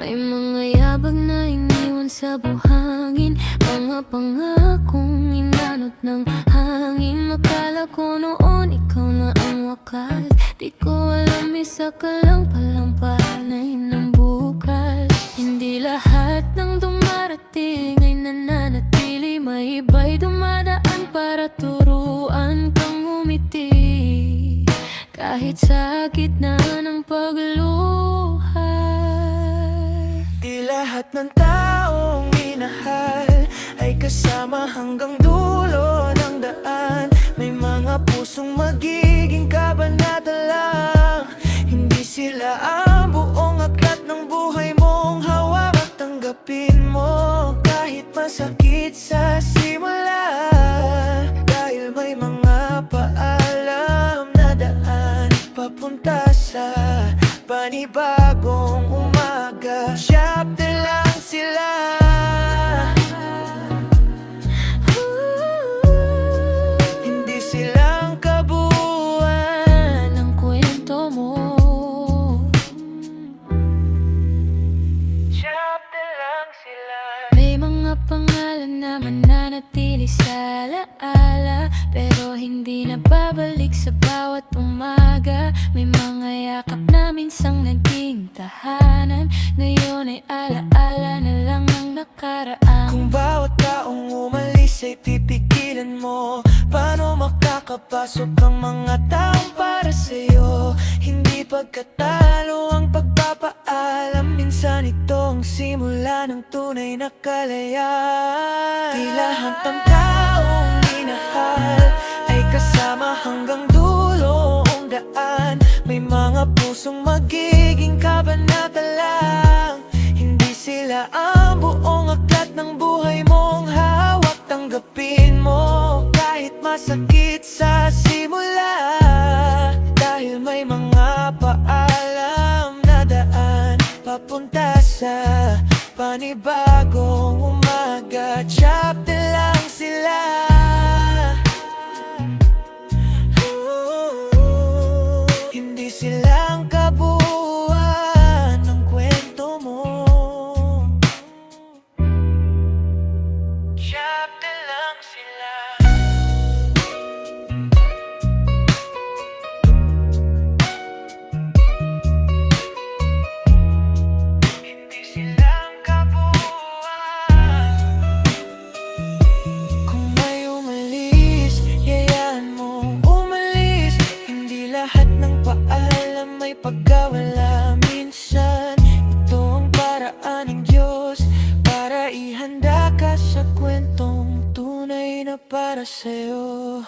May mga yabag na iniwan sa buhangin, mga pangakong inanot ng hangin. Akala ko noon ikaw na ang wakas, di ko alam isa ka lang palang panay ng bukas. Hindi lahat ng dumarating ay nananatili, may iba'y dumadaan para turuan kang umiti. Kahit sa gitna ng pagluha, di lahat ng taong minahal ay kasama hanggang dulo ng daan. May mga pusong magiging kabanata lang, hindi sila ang buong aklat ng buhay mong hawak at tanggapin mo kahit masakit sa simula. Dahil may mga paalam na daan papunta sa panibagong umaga. Chapter lang sila. Hindi silang kabuuan ng kwento mo. Chapter lang sila. May mga pangalan na mananatili sa alaala, pero hindi na babalik sa bawat umaga. May mga yakap na minsang naging tahanan, ngayon ay alaala na lang ng nakaraan. Kung bawat taong umalis ay pipigilan mo, paano makakapasok ang mga taong para sa'yo? Hindi pagkatalo ang pagpapaalam, minsan ito ang simula ng tunay na kalayaan. Di lahat ng taong minahal ay kasama hanggang dulo ang daan. May mga pusong magiging kabanata lang, hindi sila ang buong aklat ng buhay mong hawak. Tanggapin mo kahit masakit sa simula, dahil may mga paalam na daan papunta sa panibagong umaga. Chapter lang sila. Hindi silang kabuuan ng kwento mo. Chapter lang sila. Hindi silang kabuuan. Kung may umalis, yayaan mo umalis. Hindi lahat ng paalam may pagkawala. Minsan, ito ang paraan ng Diyos para ihanda ka sa kwentong tunay na para sa'yo.